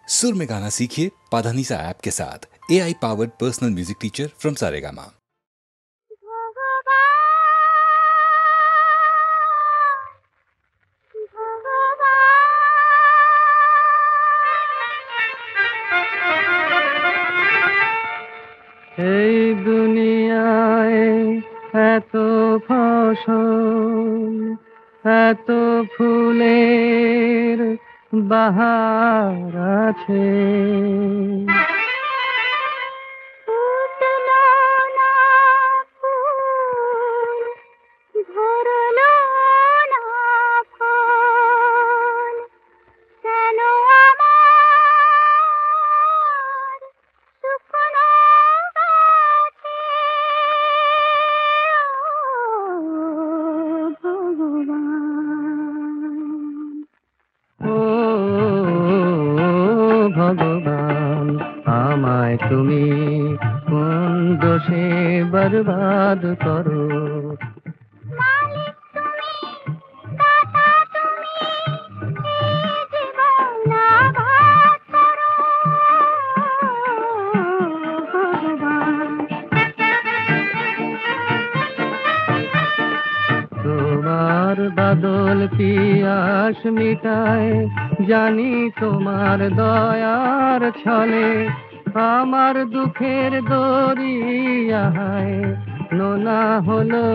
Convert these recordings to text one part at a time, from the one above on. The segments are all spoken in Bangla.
सुर में गाना सीखिए पाधानीसा ऐप के साथ। AI powered personal music teacher from Saregama. এই দুনিয়ায় এত ফসল, এত ফুলের বাহার আছে, ভগবান আমায় তুমি কোন দোষে বরবাদ করো। তোমার বাদল পিয়াস মিটায়, জানি তোমার দয়ার ছলে, আমার দুঃখের দরিয়ায় নোনা হলো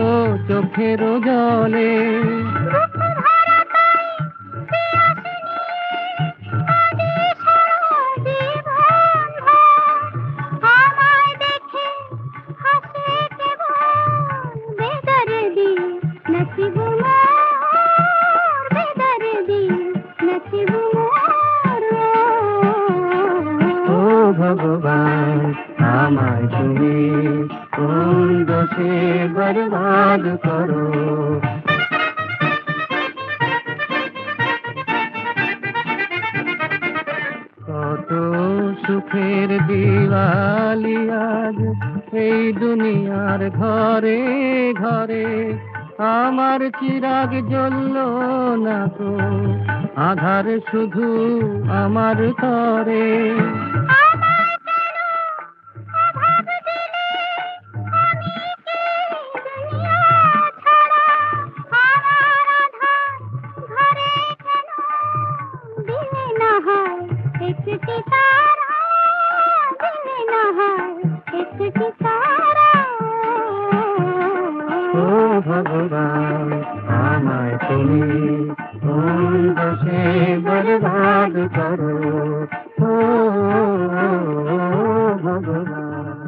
চোখের জলে। ভগবান আমায় তুমি কোন দোষে বরবাদ করো। কত সুখের দিওয়ালি আজ এই দুনিয়ার ঘরে ঘরে, আমার চিরাগ জ্বলল না তো, আধার শুধু আমার তরে। ভগবান আমায় তুমি কোন দোষে বরবাদ করো। ভগবান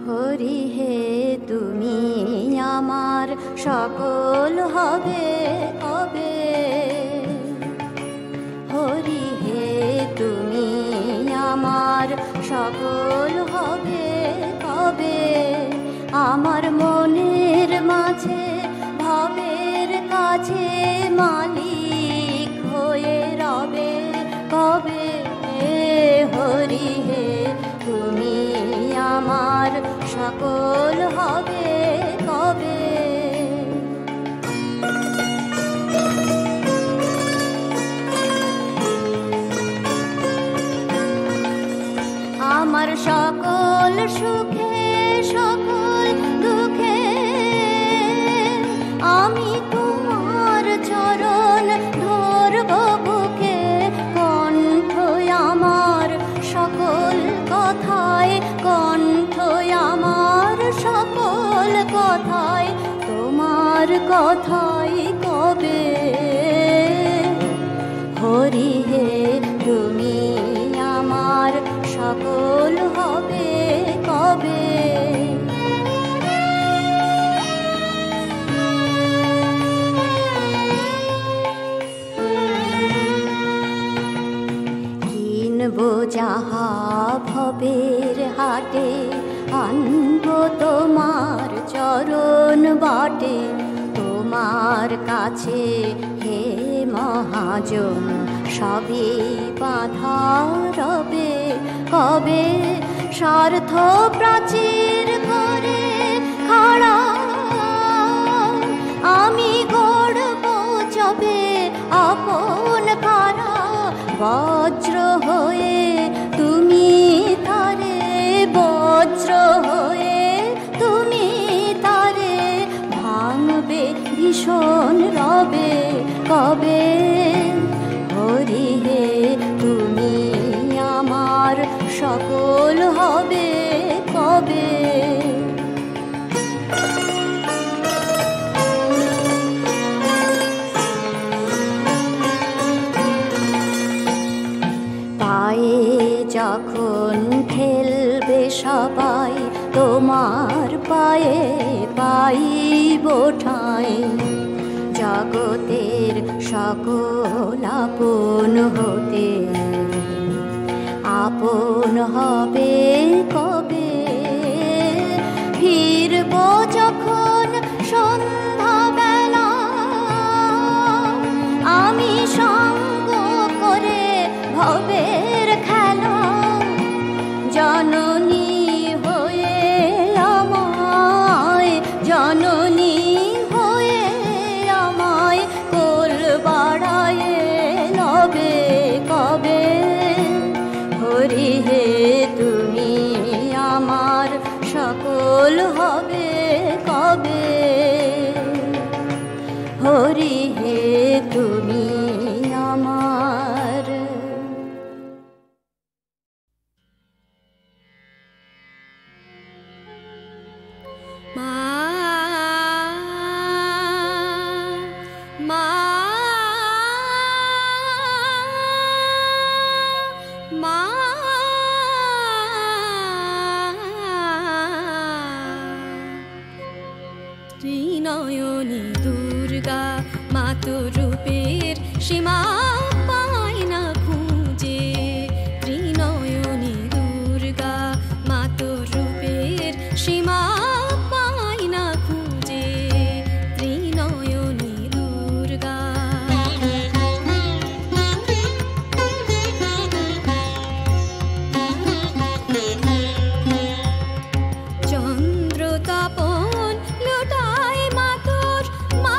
হরি হে তুমি আমার সকল হবে কবে, হরি হে তুমি আমার সকল হবে কবে, আমার মনের মাঝে ভাবের কাছে মালিক হয়ে রবে কবে, হরি হে তুমি আমার সকল হবে কবে। আমার সকল সুখে সকল দুঃখে আমি তোমার চরণ ধরব বুকে, কণ্ঠ আমার সকল কথায়, কণ্ঠ আমার সকল কথায় তোমার কথাই কবে, হরি হে তুমি আমার সকল হবে কবে। কিনবো যাহা ভবের হাটে, আনবো তোমার চরণ বাটে তোমার কাছে হে মহাজন সবই বাধা রবে কবে স্বার্থ প্রাচীর করে খাড়া আমি গড়ব যবে আপন কারা বজ্র হয়ে তুমি তারে বজ্র হয়ে তুমি তারে ভাঙবে ভীষণ রবে কবে হরি হে তুমি আমার সকল হবে কবে পায়ে যখন ঠেলবে সবাই তোমার পায়ে পাইব ঠাঁই জগতের সকল আপন হতে আপন হবে কবে ফিরব যখন সন্ধ্যাবেলা আমি সঙ্গ করে ভবের খেলা জননী হয়ে আমায় জননী হয়ে আমায় কোল বাড়ায় নবে কবে হরি হে তুমি আমার সকল হবে কবে হরি হে তুমি আমার মা মা মা ত্রিনয়নী দুর্গা মাতর রূপের সীমা পায় না খুঁজে ত্রিনয়নী দুর্গা মাতর রূপের সীমা পায় না খুঁজে ত্রিনয়নী দুর্গা চন্দ্র তপন লুটায় মাতর মা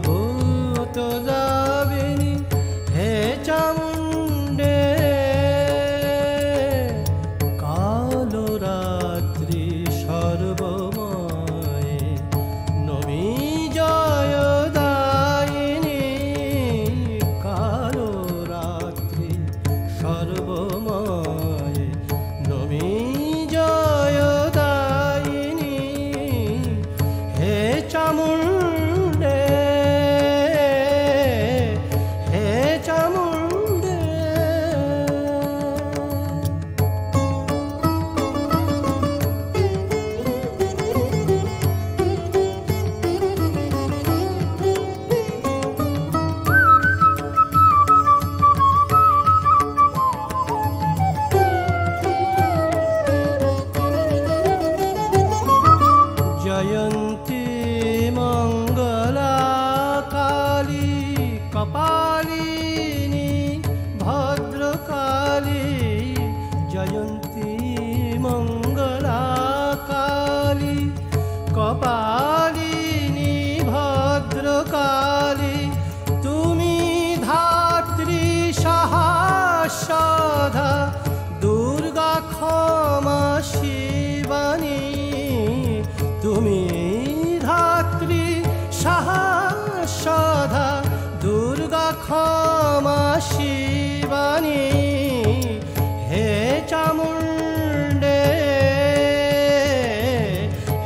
ভূত যাবিনী হে চামুণ্ডে কালো রাত্রি সর্বময় নমি জয়দায়িনী কালো রাত্রি সর্বময় নমি জয়দায়িনী হে চামুণ্ডে হে চামুণ্ডে জয়ন্তী মঙ্গলা কালী কপালিনী ভদ্রকালী জয়ন্তী মঙ্গলা কালী কপালিনী ভদ্রকালী তুমি ধাত্রী সহস্রধা দুর্গা ক্ষমা শিবানী তুমি ধাত্রী সহস্রধা দুর্গা ক্ষমা শিবানী হে চামুণ্ডে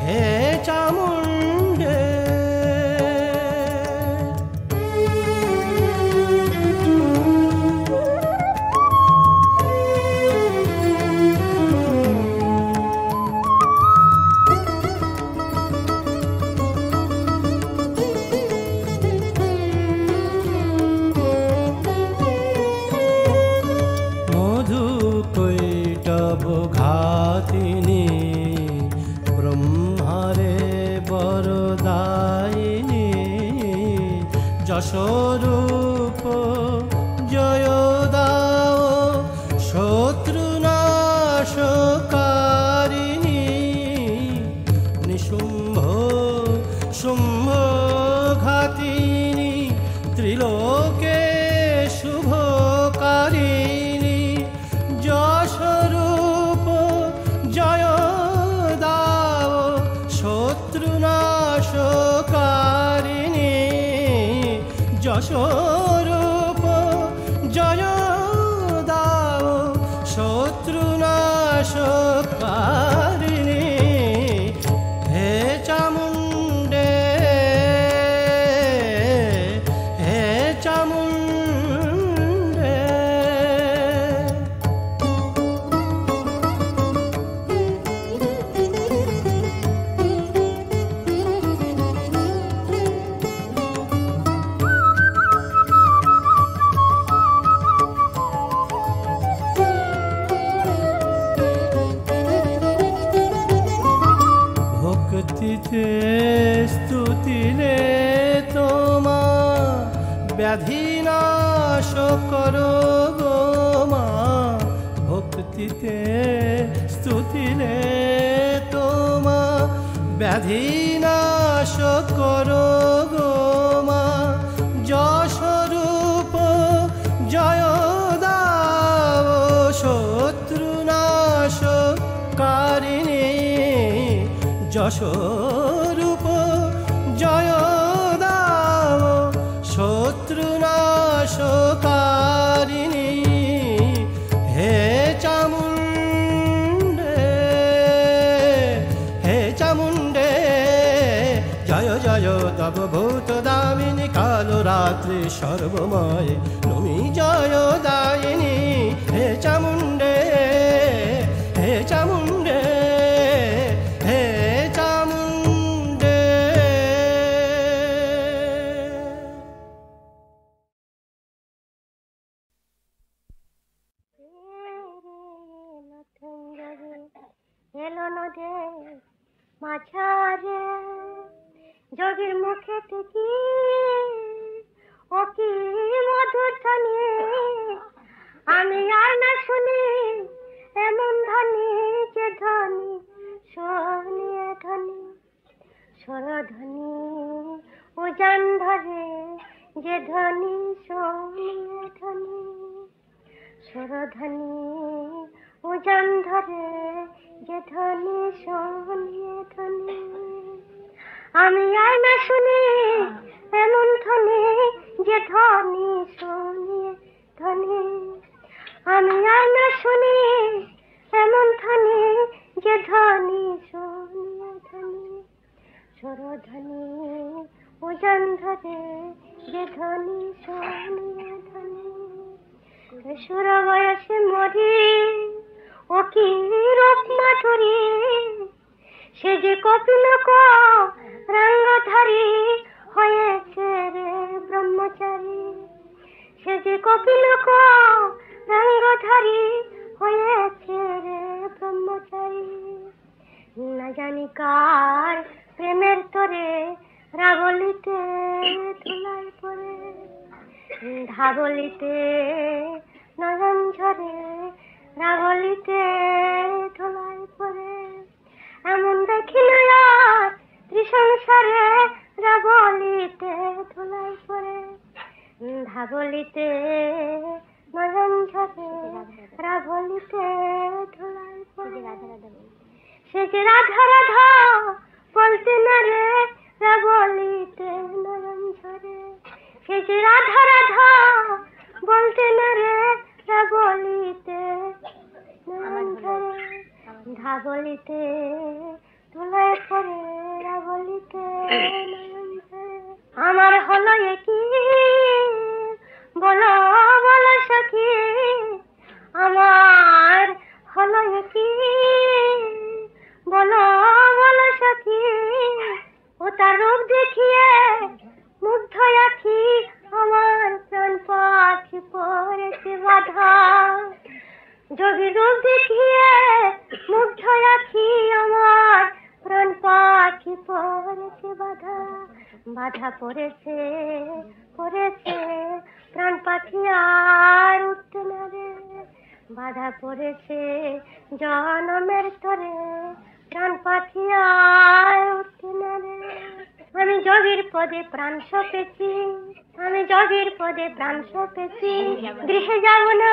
হে চামুণ্ডে মধু কৈটভ ঘাতিনী ব্রহ্মারে বরদায়িনী যশোরূপ জয় দাও শত্রুনাশকারিণী নিশুম্ভ শুম্ভ ঘাতিনী ত্রিলোকে শুভকারিণী যশরূপ জয় দাও শত্রুনাশকারিণী যশরূপ জয় দাও শত্রুনাশকারিণী হে চামুণ্ডে হে চামুণ্ডে ভক্তিতে স্তুতিলে তোমা ব্যাধি নাশ করো গো মা ভক্তিতে স্তুতিলে তোমা ব্যাধি নাশ করো গো মা যশরূপ জয় দাও শত্রুনাশকারিণী যশরূপ জয় দাও শত্রুনাশকারিণী হে চামুণ্ডে হে চামুণ্ডে জয় জয় তব ভূত দামিনী কালো রাত্রি সর্বময় নমি জয় দায়িনী হে চামুণ্ডে হে চামুণ্ডে হে চামুণ্ডে এলো নদে মাঝারে যোগীর মুখে থেকে ও কি মধুর ধ্বনি আমি আর না শুনি এমন ধ্বনি যে ধ্বনি শুনিয়ে ধ্বনি স্বরধ্বনি উজান ধরে যে ধ্বনি শোনিয়ে ধ্বনি সুরধ্বনি উজান ধরে যে ধ্বনি শোনিয়ে ধ্বনি আমি আর না শুনি এমন ধ্বনি যে ধ্বনি শোনিয়ে ধ্বনি আমি আর না শুনি এমন ধ্বনি যে ধ্বনি শোনিয়ে ধ্বনি সুরধ্বনি উজান ধরে যে ধ্বনি শোনিয়ে ধ্বনি সুর বয়সে মরি ও কি রূপ মাধুরী সে যে কপিলক রঙ্গধারী হয়েছে রে ব্রহ্মচারী সে যে কপিলক রঙ্গধারী হয়েছে রে ব্রহ্মচারী না জানি কার প্রেমের তরে রাগলিতে ধুলাই পড়ে ধাবলিতে নয়ন ঝরে রাগলিতে ধুলাই পড়ে এমন দেখি না ত্রিসংসারে রাগলিতে ধুলাই পড়ে ধাবলিতে নয়ন ঝরে রাগলিতে ধুলাই পড়ে সে যে রাধা রাধা বলতে না রে রাগলিতে নয়ন ঝরে সে যে রাধা রাধা বলতে না রে রাগলিতে নয়ন ঝরে ধাবলিতে ধুলাই পড়ে রাগলিতে নয়ন ঝরে আমার হলো কি বলো বলো সখী আমার হলো কি বলো বলো সখী ও তার রূপ দেখিয়ে মুগ্ধ আখি আমার প্রাণ পাখি পড়েছে বাধা যোগীর রূপ দেখিয়ে মুগ্ধ আখি আমার প্রাণ পাখি পড়েছে বাধা বাধা পড়েছে পড়েছে প্রাণ পাখি আর উঠতে না রে বাধা পড়েছে জনমের তরে প্রাণ পাখি আর উঠতে না রে আমি যোগীর পদে প্রাণ সপেছি আমি যোগীর পদে প্রাণ সপেছি গৃহে যাব না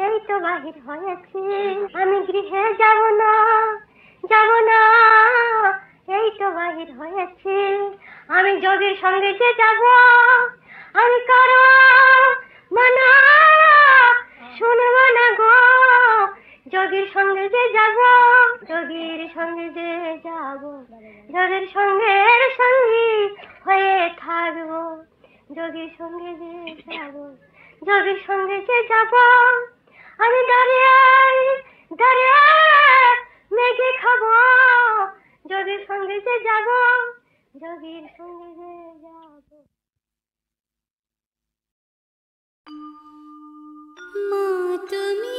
এই তো বাহির হয়েছি আমি গৃহে যাব না এই তো বাহির হয়েছি আমি যোগীর সঙ্গে যে যাব আমি কারো মানা শুনব না গো যোগীর সঙ্গে যে যাব যোগীর সঙ্গে যে যাব যোগীর সঙ্গের সঙ্গী হয়ে থাকবো যোগীর সঙ্গে যে যাব যোগীর সঙ্গে যে যাব আমি দাঁড়িয়ে মেঘে খাবো যোগীর সঙ্গে যে যাব যোগীর সঙ্গে যে যাব মা তুমি